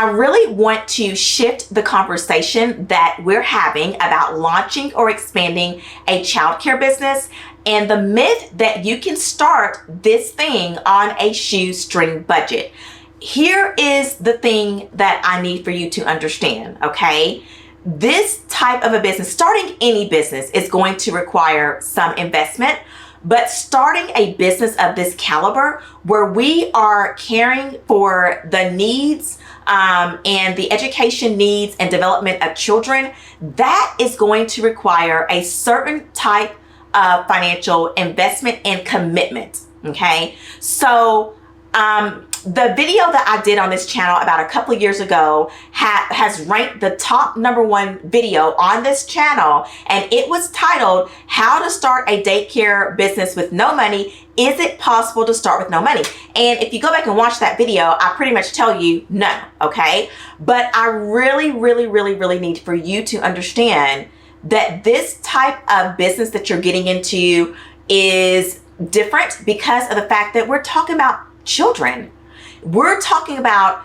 I really want to shift the conversation that we're having about launching or expanding a childcare business and the myth that you can start this thing on a shoestring budget. Here is the thing that I need for you to understand, okay? This type of a business, starting any business, is going to require some investment. But starting a business of this caliber, where we are caring for the needs and the education needs and development of children, that is going to require a certain type of financial investment and commitment. Okay, so the video that I did on this channel about a couple of years ago has ranked the top #1 video on this channel, and it was titled "How to Start a Daycare Business with No Money. Is it possible to start with no money?" And if you go back and watch that video, I pretty much tell you no, okay? But I really need for you to understand that this type of business that you're getting into is different because of the fact that we're talking about children. We're talking about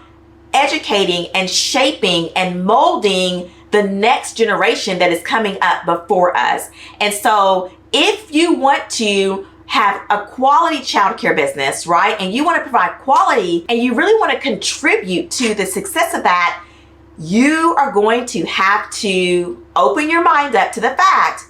educating and shaping and molding the next generation that is coming up before us. And so if you want to have a quality childcare business, right, and you want to provide quality and you really want to contribute to the success of that, you are going to have to open your mind up to the fact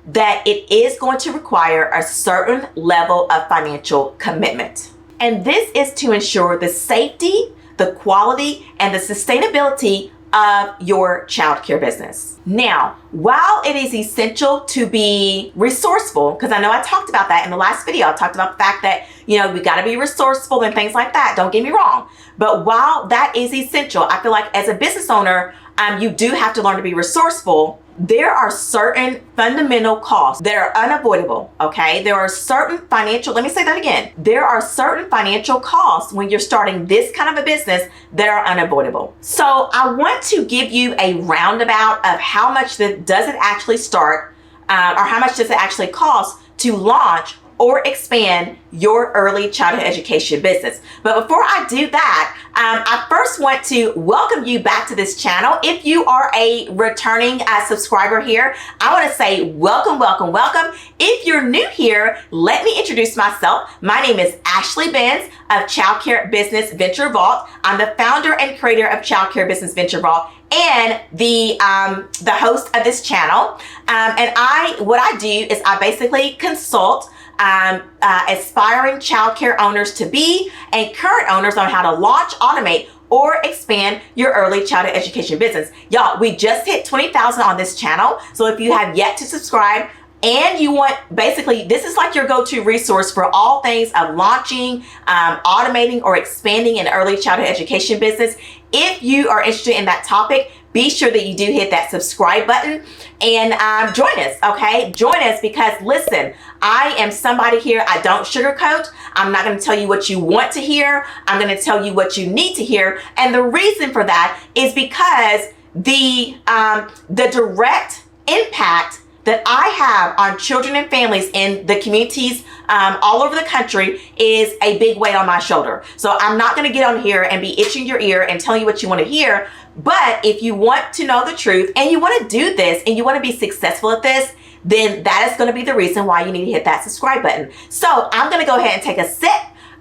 that it is going to require a certain level of financial commitment. And this is to ensure the safety, the quality, and the sustainability of your childcare business. Now, while it is essential to be resourceful, because I know I talked about that in the last video, I talked about the fact that, we got to be resourceful and things like that. Don't get me wrong. But while that is essential, I feel like as a business owner, you do have to learn to be resourceful. There are certain fundamental costs that are unavoidable, okay? There are certain financial, let me say that again. There are certain financial costs when you're starting this kind of a business that are unavoidable. So I want to give you a roundabout of how much does it actually start, or how much does it actually cost to launch or expand your early childhood education business. But before I do that, I first want to welcome you back to this channel. If you are a returning subscriber here, I want to say welcome. If you're new here, let me introduce myself. My name is Ashley Benz of Childcare Business Venture Vault. I'm the founder and creator of Childcare Business Venture Vault and the host of this channel. And what I do is I basically consult aspiring childcare owners to be and current owners on how to launch, automate, or expand your early childhood education business. Y'all, we just hit 20,000 on this channel. So if you have yet to subscribe and you want, basically, this is like your go-to resource for all things of launching, automating, or expanding an early childhood education business. If you are interested in that topic, be sure that you do hit that subscribe button and join us, okay? Join us because, listen, I am somebody here, I don't sugarcoat. I'm not going to tell you what you want to hear. I'm going to tell you what you need to hear. And the reason for that is because the direct impact that I have on children and families in the communities all over the country is a big weight on my shoulder. So I'm not going to get on here and be itching your ear and telling you what you want to hear. But if you want to know the truth and you want to do this and you want to be successful at this, then that is going to be the reason why you need to hit that subscribe button. So I'm going to go ahead and take a sip.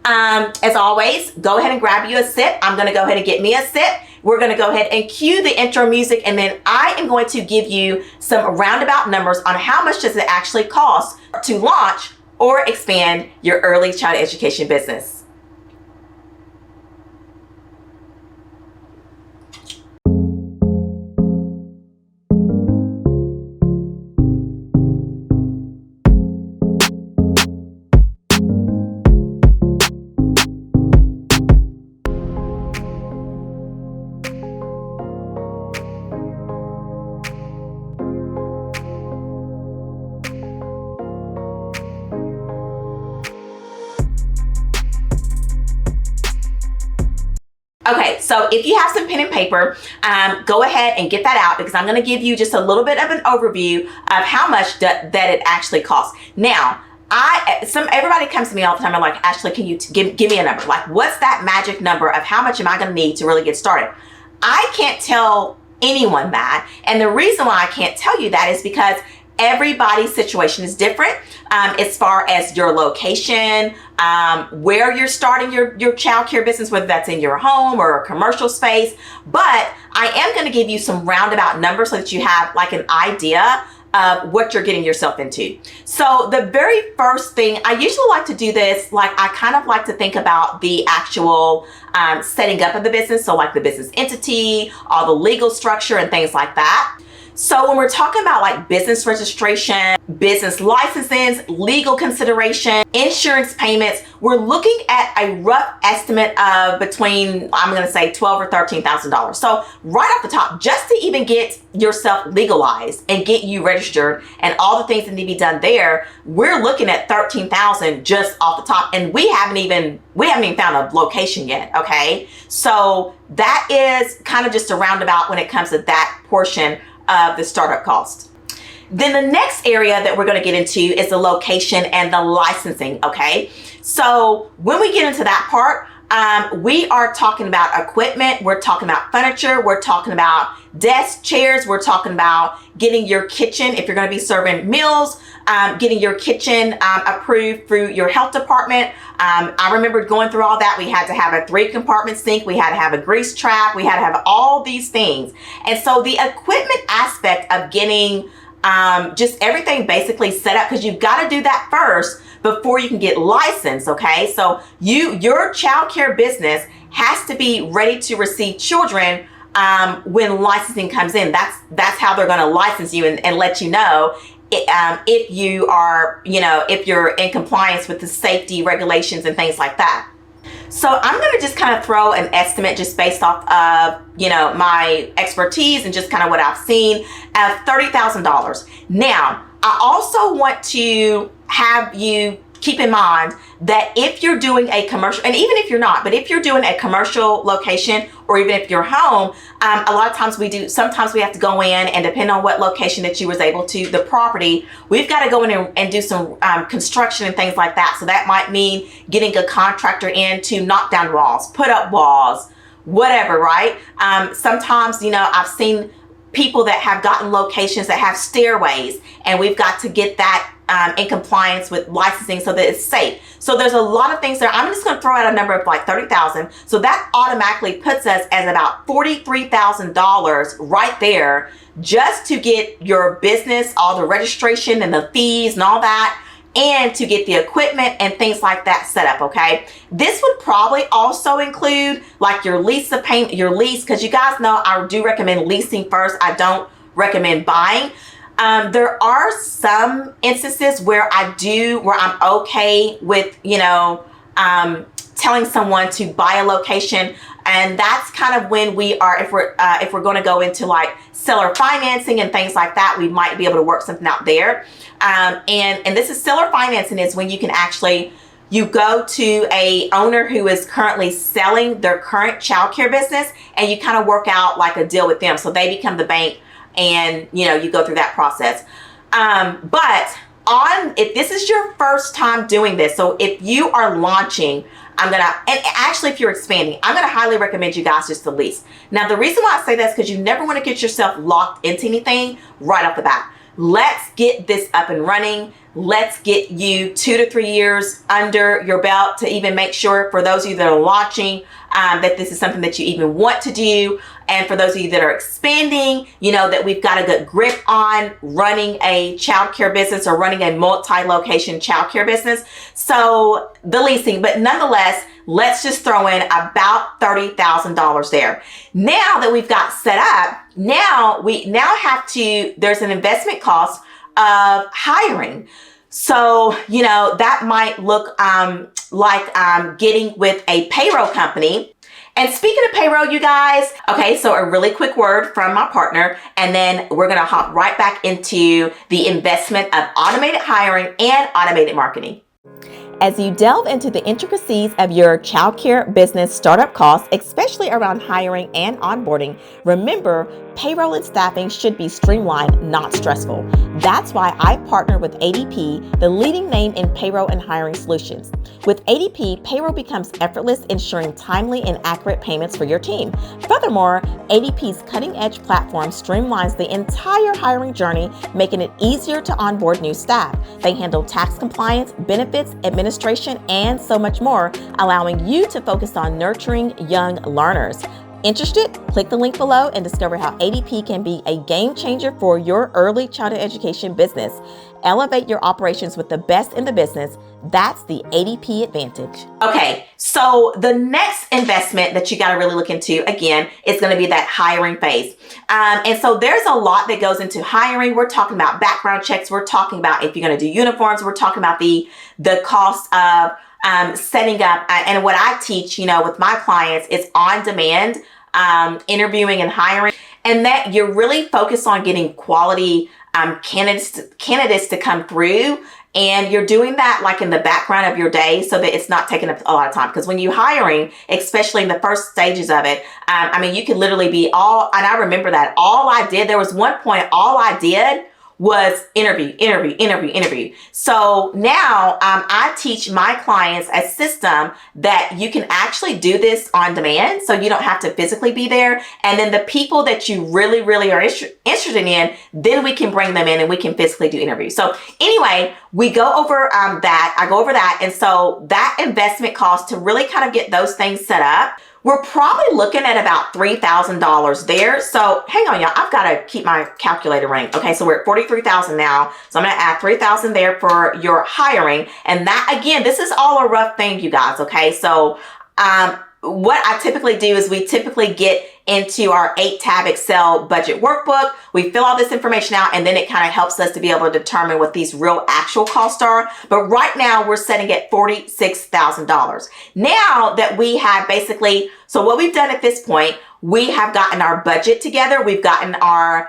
As always, go ahead and grab you a sip. I'm going to go ahead and get me a sip. We're going to go ahead and cue the intro music, and then I am going to give you some roundabout numbers on how much does it actually cost to launch or expand your early child education business. Okay, so if you have some pen and paper, go ahead and get that out because I'm going to give you just a little bit of an overview of how much that it actually costs. Now, everybody comes to me all the time and like, Ashley, can you give me a number? Like, what's that magic number of how much am I going to need to really get started? I can't tell anyone that. And the reason why I can't tell you that is because everybody's situation is different as far as your location, where you're starting your childcare business, whether that's in your home or a commercial space. But I am going to give you some roundabout numbers so that you have like an idea of what you're getting yourself into. So the very first thing, I usually like to do this, like I kind of like to think about the actual setting up of the business. So like the business entity, all the legal structure and things like that. So when we're talking about like business registration, business licenses, legal consideration, insurance payments, we're looking at a rough estimate of between, I'm going to say $12,000 or $13,000. So right off the top, just to even get yourself legalized and get you registered and all the things that need to be done there, we're looking at $13,000 just off the top, and we haven't even found a location yet. Okay, so that is kind of just a roundabout when it comes to that portion of the startup cost. Then the next area that we're going to get into is the location and the licensing. Okay, so when we get into that part, we are talking about equipment, we're talking about furniture, we're talking about desks, chairs, we're talking about getting your kitchen, if you're going to be serving meals, getting your kitchen approved through your health department. I remember going through all that. We had to have a 3-compartment sink, we had to have a grease trap, we had to have all these things. And so the equipment aspect of getting just everything basically set up, because you've got to do that first before you can get licensed. Okay, so your childcare business has to be ready to receive children when licensing comes in. That's how they're going to license you and let you know if you are, if you're in compliance with the safety regulations and things like that. So I'm going to just kind of throw an estimate just based off of, my expertise and just kind of what I've seen of $30,000. Now, I also want to have you keep in mind that if you're doing a commercial, and even if you're not, but if you're doing a commercial location or even if you're home, a lot of times sometimes we have to go in, and depending on what location that you was able to, the property, we've got to go in and do some construction and things like that. So that might mean getting a contractor in to knock down walls, put up walls, whatever, right? Sometimes, I've seen people that have gotten locations that have stairways, and we've got to get that in compliance with licensing so that it's safe. So there's a lot of things there. I'm just going to throw out a number of like 30,000. So that automatically puts us at about $43,000 right there just to get your business, all the registration and the fees and all that, and to get the equipment and things like that set up. Okay, this would probably also include like your lease because you guys know I do recommend leasing first. I don't recommend buying. There are some instances where I'm okay with, telling someone to buy a location. And that's kind of when if we're going to go into like seller financing and things like that, we might be able to work something out there. And this is seller financing is when you can actually, you go to a owner who is currently selling their current childcare business, and you kind of work out like a deal with them. So they become the bank, and you go through that process. But if this is your first time doing this, so if you are launching, and actually if you're expanding, I'm gonna highly recommend you guys just to lease. Now the reason why I say that is because you never want to get yourself locked into anything right off the bat. Let's get this up and running. Let's get you 2 to 3 years under your belt to even make sure, for those of you that are launching, that this is something that you even want to do. And for those of you that are expanding, that we've got a good grip on running a childcare business or running a multi-location childcare business. So the leasing, but nonetheless, let's just throw in about $30,000 there. Now that we've got set up, there's an investment cost of hiring. So, that might look like getting with a payroll company. And speaking of payroll, you guys, okay, so a really quick word from my partner, and then we're going to hop right back into the investment of automated hiring and automated marketing. As you delve into the intricacies of your childcare business startup costs, especially around hiring and onboarding, remember, payroll and staffing should be streamlined, not stressful. That's why I partner with ADP, the leading name in payroll and hiring solutions. With ADP, payroll becomes effortless, ensuring timely and accurate payments for your team. Furthermore, ADP's cutting-edge platform streamlines the entire hiring journey, making it easier to onboard new staff. They handle tax compliance, benefits, administration, and so much more, allowing you to focus on nurturing young learners. Interested? Click the link below and discover how ADP can be a game changer for your early childhood education business. Elevate your operations with the best in the business. That's the ADP advantage. Okay, so the next investment that you got to really look into, again, is going to be that hiring phase. And so there's a lot that goes into hiring. We're talking about background checks. We're talking about if you're going to do uniforms. We're talking about the cost of setting up, and what I teach, with my clients is on demand interviewing and hiring, and that you're really focused on getting quality candidates to come through. And you're doing that like in the background of your day so that it's not taking up a lot of time. Because when you're hiring, especially in the first stages of it, you could literally be and I remember that there was one point, all I did was interview. So now I teach my clients a system that you can actually do this on demand, so you don't have to physically be there. And then the people that you really, really are interested in, then we can bring them in and we can physically do interviews. So anyway, we go over that. I go over that. And so that investment cost to really kind of get those things set up, we're probably looking at about $3,000 there. So hang on, y'all. I've got to keep my calculator running. Okay, so we're at $43,000 now. So I'm going to add $3,000 there for your hiring. And that, again, this is all a rough thing, you guys. Okay, so what I typically do is we typically get into our 8-tab Excel budget workbook. We fill all this information out, and then it kind of helps us to be able to determine what these real actual costs are. But right now we're setting at $46,000. Now that we have basically, so what we've done at this point, we have gotten our budget together. We've gotten our,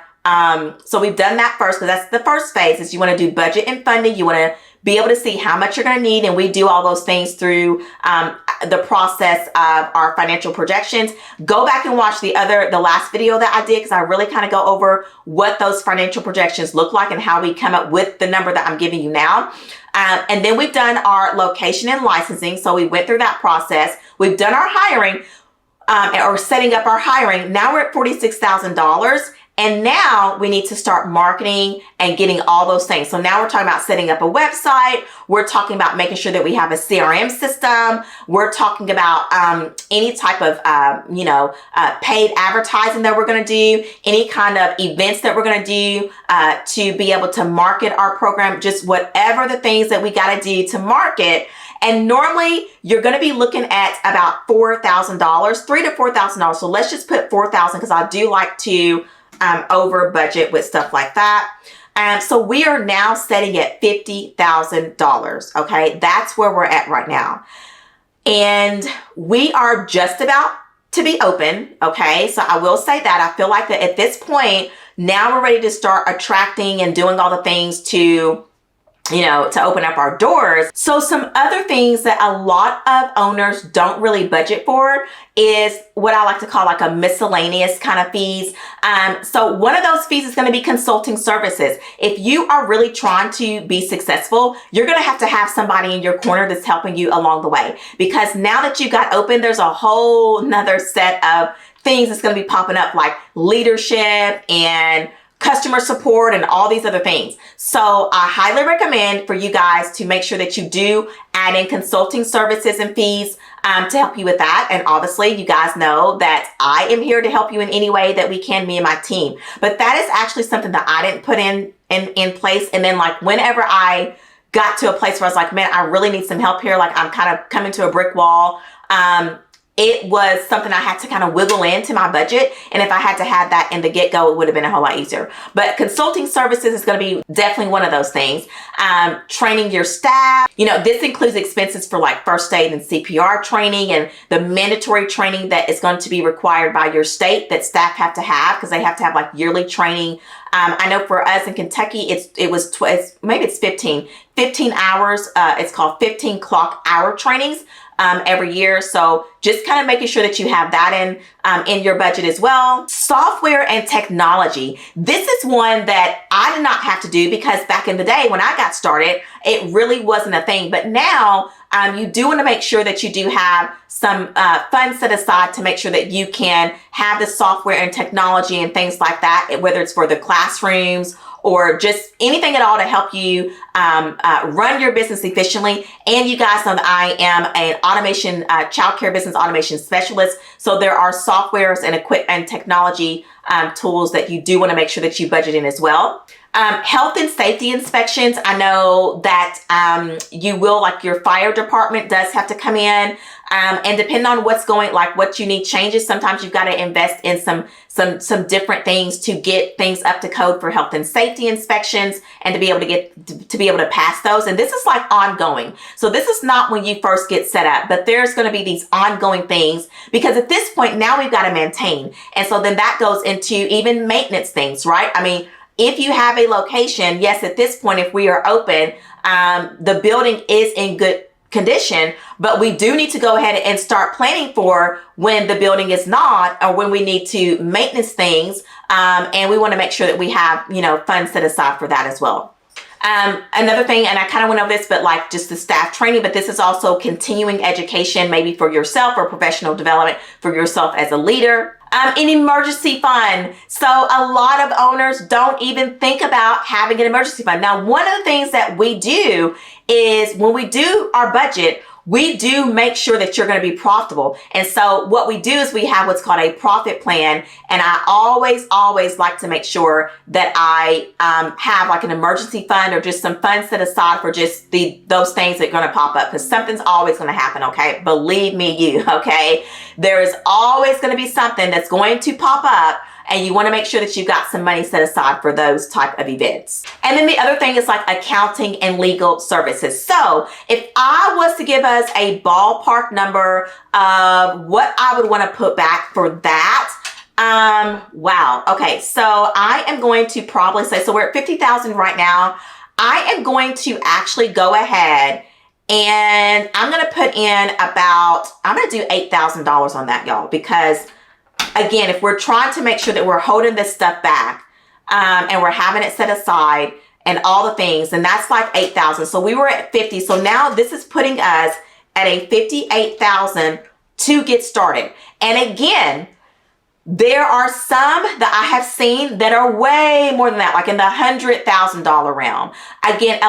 so we've done that first, because that's the first phase, is you want to do budget and funding. You want to be able to see how much you're going to need. And we do all those things through the process of our financial projections. Go back and watch the last video that I did, because I really kind of go over what those financial projections look like and how we come up with the number that I'm giving you now. And then we've done our location and licensing. So we went through that process. We've done our hiring or setting up our hiring. Now we're at $46,000. And now we need to start marketing and getting all those things. So now we're talking about setting up a website. We're talking about making sure that we have a CRM system. We're talking about any type of, paid advertising that we're going to do, any kind of events that we're going to do to be able to market our program, just whatever the things that we got to do to market. And normally you're going to be looking at about $4,000, $3,000 to $4,000. So let's just put $4,000, because I do like to over budget with stuff like that. So we are now setting at $50,000. Okay, that's where we're at right now. And we are just about to be open. Okay, so I will say that I feel like that at this point, now we're ready to start attracting and doing all the things to open up our doors. So some other things that a lot of owners don't really budget for is what I like to call like a miscellaneous kind of fees. So one of those fees is going to be consulting services. If you are really trying to be successful, you're going to have somebody in your corner that's helping you along the way. Because now that you got open, there's a whole nother set of things that's going to be popping up, like leadership and customer support and all these other things. So I highly recommend for you guys to make sure that you do add in consulting services and fees to help you with that. And obviously you guys know that I am here to help you in any way that we can, me and my team. But that is actually something that I didn't put in place. And then like whenever I got to a place where I was like, man, I really need some help here, like I'm kind of coming to a brick wall, it was something I had to kind of wiggle into my budget. And if I had to have that in the get-go, it would have been a whole lot easier. But consulting services is going to be definitely one of those things. Training your staff, this includes expenses for like first aid and CPR training and the mandatory training that is going to be required by your state that staff have to have, because they have to have like yearly training. I know for us in Kentucky, maybe it's 15 hours. It's called 15 clock hour trainings every year. So just kind of making sure that you have that in your budget as well. Software and technology. This is one that I did not have to do, because back in the day when I got started, it really wasn't a thing. But now you do want to make sure that you do have some funds set aside to make sure that you can have the software and technology and things like that, whether it's for the classrooms or just anything at all to help you run your business efficiently. And you guys know that I am an automation, childcare business automation specialist. So there are softwares and equipment and technology tools that you do want to make sure that you budget in as well. Health and safety inspections. I know that you will, like your fire department does have to come in, and depending on what you need changes, sometimes you've got to invest in some different things to get things up to code for health and safety inspections and to be able to pass those. And this is like ongoing. So this is not when you first get set up, but there's going to be these ongoing things, because at this point now we've got to maintain. And so then that goes into even maintenance things, right? I mean, if you have a location, yes, at this point, if we are open, the building is in good condition, but we do need to go ahead and start planning for when the building is not, or when we need to maintenance things. And we want to make sure that we have, funds set aside for that as well. Another thing, and I kind of went over this, but like just the staff training, but this is also continuing education, maybe for yourself, or professional development for yourself as a leader. An emergency fund. So a lot of owners don't even think about having an emergency fund. Now, one of the things that we do is when we do our budget, we do make sure that you're going to be profitable. And so what we do is we have what's called a profit plan. And I always like to make sure that I have like an emergency fund or just some funds set aside for just those things that are going to pop up, because something's always going to happen. Okay. Believe me, okay. There is always going to be something that's going to pop up, and you want to make sure that you've got some money set aside for those type of events. And then the other thing is like accounting and legal services. So if I was to give us a ballpark number of what I would want to put back for that, wow. Okay. So I am going to probably say, so we're at 50,000 right now. I am going to actually go ahead and I'm going to put in I'm going to do $8,000 on that, y'all, because again, if we're trying to make sure that we're holding this stuff back, and we're having it set aside and all the things, and that's like 8,000. So we were at 50. So now this is putting us at a 58,000 to get started. And again, there are some that I have seen that are way more than that, like in the $100,000 realm. Again,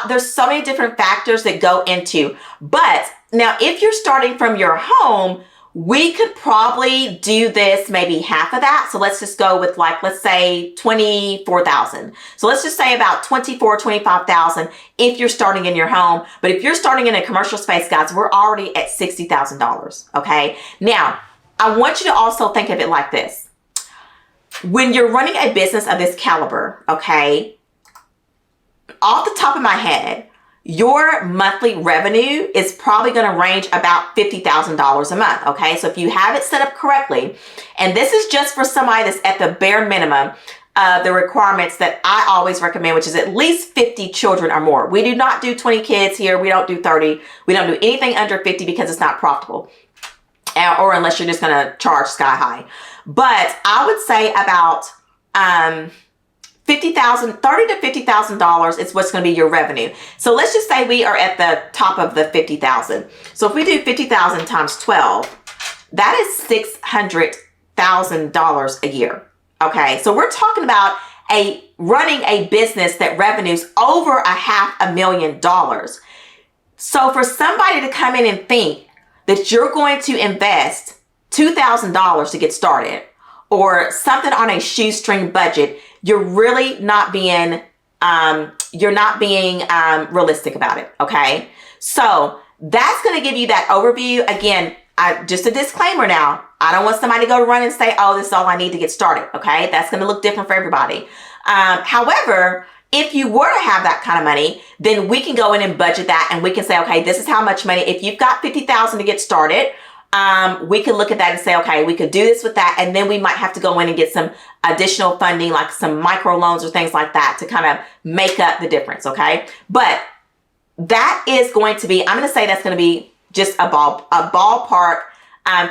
there's so many different factors that go into, but now if you're starting from your home, we could probably do this maybe half of that. So let's just go with like, let's say 24,000. So let's just say about 25,000 if you're starting in your home. But if you're starting in a commercial space, guys, we're already at $60,000. Okay. Now I want you to also think of it like this. When you're running a business of this caliber, okay, off the top of my head, your monthly revenue is probably going to range about $50,000 a month. Okay. So if you have it set up correctly, and this is just for somebody that's at the bare minimum, the requirements that I always recommend, which is at least 50 children or more. We do not do 20 kids here. We don't do 30. We don't do anything under 50 because it's not profitable, or unless you're just going to charge sky high. But I would say about, $30,000 to $50,000 is what's going to be your revenue. So let's just say we are at the top of the 50,000. So if we do 50,000 times 12, that is $600,000 a year. Okay. So we're talking about running a business that revenues over $500,000. So for somebody to come in and think that you're going to invest $2,000 to get started, or something on a shoestring budget, you're really not being, realistic about it. Okay. So that's going to give you that overview. Again, just a disclaimer now, I don't want somebody to go run and say, oh, this is all I need to get started. Okay. That's going to look different for everybody. However, if you were to have that kind of money, then we can go in and budget that, and we can say, okay, this is how much money. If you've got $50,000 to get started, we can look at that and say, okay, we could do this with that. And then we might have to go in and get some additional funding, like some micro loans or things like that, to kind of make up the difference. Okay. But that is going to be, I'm going to say that's going to be just a ballpark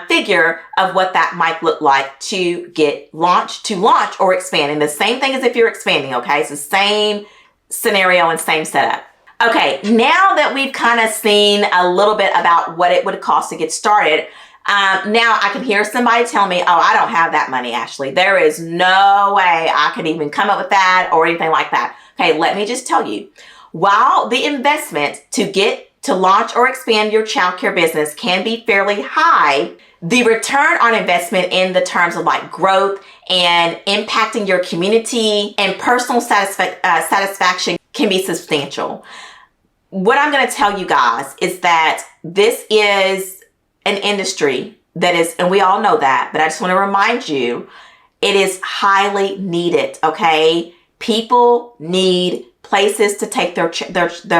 figure of what that might look like to launch or expand. And the same thing as if you're expanding. Okay. It's the same scenario and same setup. Okay. Now that we've kind of seen a little bit about what it would cost to get started, now I can hear somebody tell me, oh, I don't have that money, Ashley. There is no way I could even come up with that or anything like that. Okay. Let me just tell you, while the investment to launch or expand your childcare business can be fairly high, the return on investment in the terms of like growth and impacting your community and personal satisfaction can be substantial. What I'm going to tell you guys is that this is an industry that is, and we all know that, but I just want to remind you, it is highly needed. Okay. People need places to take their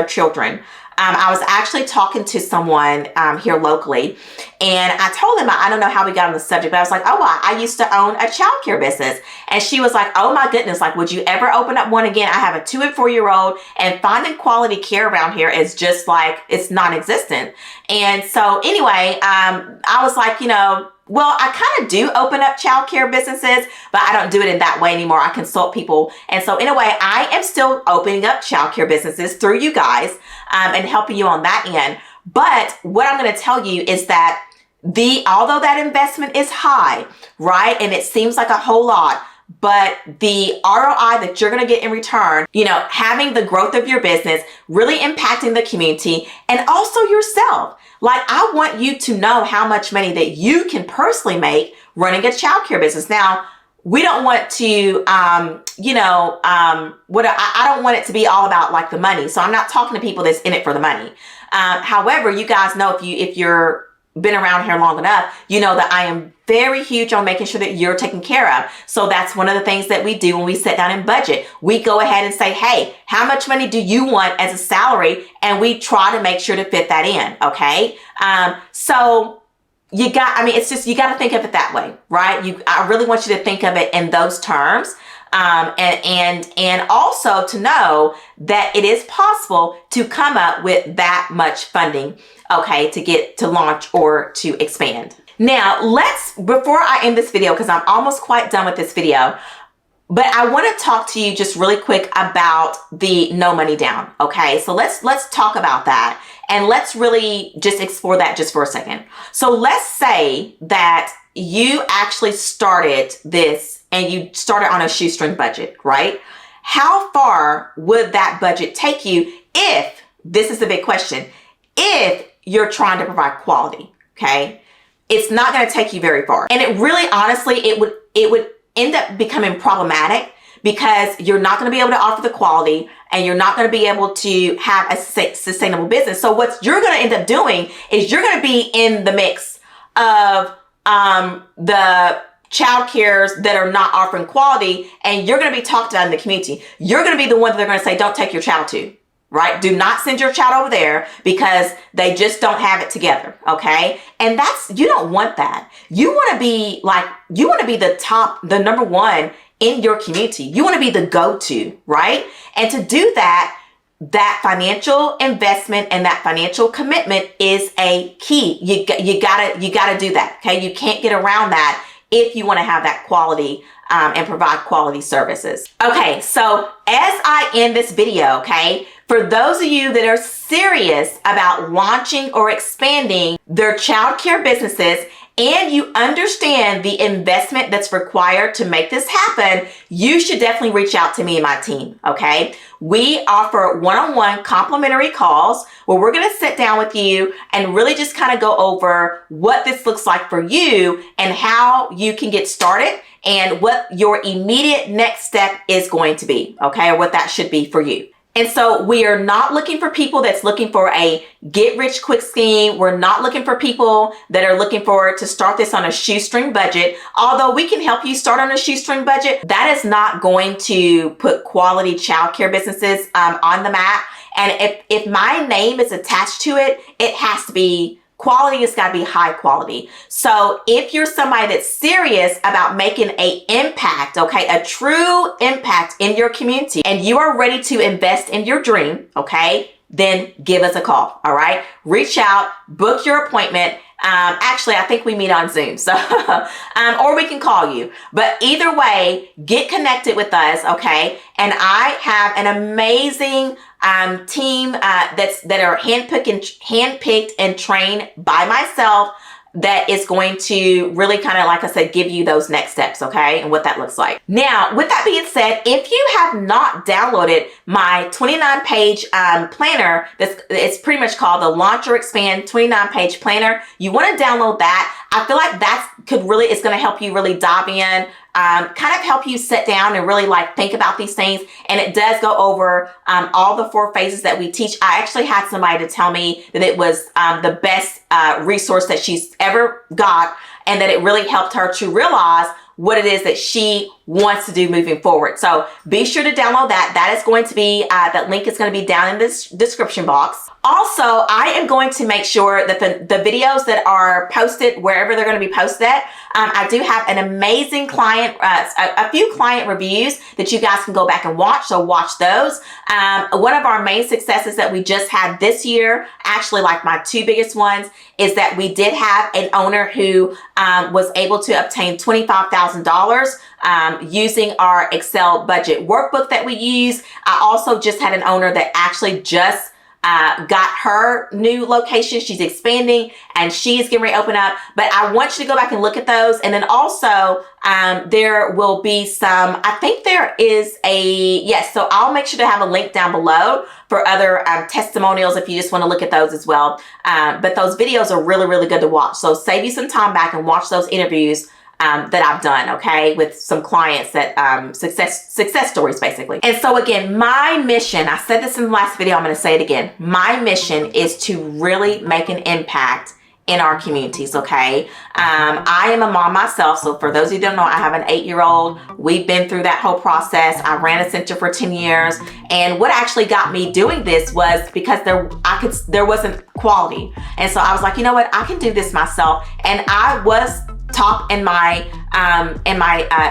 children. I was actually talking to someone here locally, and I told them, I don't know how we got on the subject, but I was like, oh, I used to own a childcare business. And she was like, oh my goodness, like, would you ever open up one again? I have a 2 and 4 year old, and finding quality care around here is just like, it's non-existent. And so anyway, I was like, well, I kind of do open up childcare businesses, but I don't do it in that way anymore. I consult people. And so in a way, I am still opening up childcare businesses through you guys and helping you on that end. But what I'm going to tell you is that although that investment is high, right? And it seems like a whole lot, but the ROI that you're going to get in return, having the growth of your business, really impacting the community and also yourself. Like, I want you to know how much money that you can personally make running a childcare business. Now, we don't want to, I don't want it to be all about like the money. So I'm not talking to people that's in it for the money. However, you guys know, if you're been around here long enough, you know that I am very huge on making sure that you're taken care of. So that's one of the things that we do when we sit down and budget. We go ahead and say, hey, how much money do you want as a salary? And we try to make sure to fit that in. Okay. So you got to think of it that way, right? I really want you to think of it in those terms. And also to know that it is possible to come up with that much funding, okay, to launch or to expand. Now, before I end this video, because I'm almost quite done with this video, but I want to talk to you just really quick about the no money down. Okay, so let's talk about that, and let's really just explore that just for a second. So let's say that you actually started this and you started on a shoestring budget, right? How far would that budget take you if, this is the big question, if you're trying to provide quality, okay? It's not going to take you very far. And it really, honestly, it would end up becoming problematic because you're not going to be able to offer the quality and you're not going to be able to have a sustainable business. So what you're going to end up doing is you're going to be in the mix of the child cares that are not offering quality, and you're going to be talked about in the community. You're going to be the one that they're going to say, don't take your child to, right? Do not send your child over there because they just don't have it together. Okay. And you don't want that. You want to be the number one in your community. You want to be the go-to, right? And to do that, that financial investment and that financial commitment is a key. You gotta do that. Okay. You can't get around that if you want to have that quality and provide quality services. Okay, so as I end this video, okay, for those of you that are serious about launching or expanding their childcare businesses and you understand the investment that's required to make this happen, you should definitely reach out to me and my team, okay? We offer one-on-one complimentary calls where we're going to sit down with you and really just kind of go over what this looks like for you and how you can get started and what your immediate next step is going to be, okay? Or what that should be for you. And so we are not looking for people that's looking for a get rich quick scheme. We're not looking for people that are looking for to start this on a shoestring budget. Although we can help you start on a shoestring budget, that is not going to put quality childcare businesses on the map. And if my name is attached to it, it has to be quality. It's got to be high quality. So if you're somebody that's serious about making a impact, okay, a true impact in your community, and you are ready to invest in your dream, okay, then give us a call. All right. Reach out, book your appointment. Actually, I think we meet on Zoom. So, or we can call you, but either way, get connected with us. Okay. And I have an amazing team that are handpicked and trained by myself that is going to really kind of, like I said, give you those next steps, okay, and what that looks like. Now, with that being said, if you have not downloaded my 29-page planner, it's pretty much called the Launch or Expand 29-page planner, you want to download that. I feel like it's going to help you really dive in, kind of help you sit down and really like think about these things. And it does go over all the 4 phases that we teach. I actually had somebody to tell me that it was the best resource that she's ever got, and that it really helped her to realize what it is that she wants to do moving forward. So be sure to download that. That is going to be, that link is going to be down in this description box. Also, I am going to make sure that the videos that are posted wherever they're going to be posted at, I do have an amazing client, a few client reviews that you guys can go back and watch. So watch those. One of our main successes that we just had this year, actually like my 2 biggest ones, is that we did have an owner who was able to obtain $25,000 using our Excel budget workbook that we use. I also just had an owner that actually just got her new location. She's expanding and she's getting ready to open up. But I want you to go back and look at those. And then also there will be some, I think there is yes, so I'll make sure to have a link down below for other testimonials if you just want to look at those as well. But those videos are really, really good to watch. So save you some time back and watch those interviews that I've done, okay, with some clients that success stories basically. And so again, my mission, I said this in the last video, I'm going to say it again. My mission is to really make an impact in our communities, okay? I am a mom myself, so for those who don't know, I have an 8-year-old. We've been through that whole process. I ran a center for 10 years, and what actually got me doing this was because there wasn't quality, and so I was like, you know what, I can do this myself, and I was top in my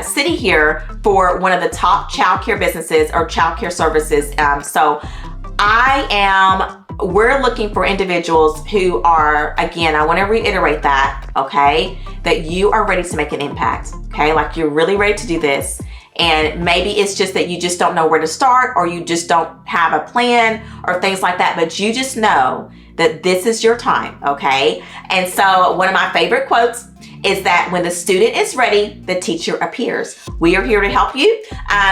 city here for one of the top childcare businesses or childcare services. So we're looking for individuals who are, again, I want to reiterate that, okay, that you are ready to make an impact, okay, like you're really ready to do this. And maybe it's just that you just don't know where to start, or you just don't have a plan or things like that, but you just know that this is your time, okay? And so one of my favorite quotes is that when the student is ready, the teacher appears. We are here to help you.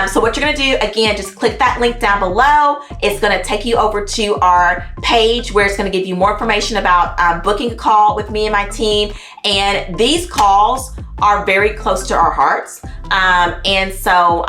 So what you're gonna do, again, just click that link down below. It's gonna take you over to our page where it's gonna give you more information about booking a call with me and my team. And these calls are very close to our hearts. And so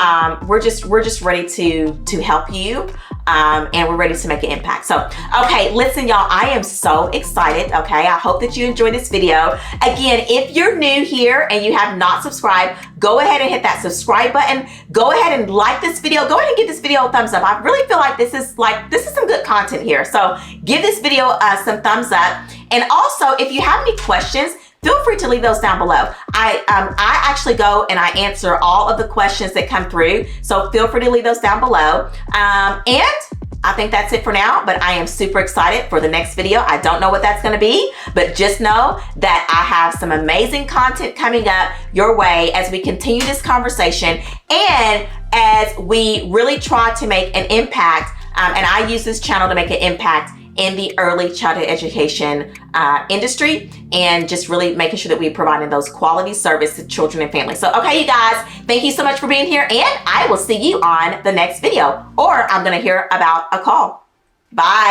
we're just ready to help you. And we're ready to make an impact. So, okay, listen, y'all, I am so excited. Okay, I hope that you enjoyed this video. Again, if you're new here and you have not subscribed, go ahead and hit that subscribe button. Go ahead and like this video. Go ahead and give this video a thumbs up. I really feel like this is some good content here. So give this video some thumbs up. And also, if you have any questions, feel free to leave those down below. I actually go and I answer all of the questions that come through. So feel free to leave those down below. And I think that's it for now, but I am super excited for the next video. I don't know what that's gonna be, but just know that I have some amazing content coming up your way as we continue this conversation and as we really try to make an impact. And I use this channel to make an impact in the early childhood education industry, and just really making sure that we're providing those quality service to children and families. So, okay, you guys, thank you so much for being here, and I will see you on the next video, or I'm gonna hear about a call. Bye.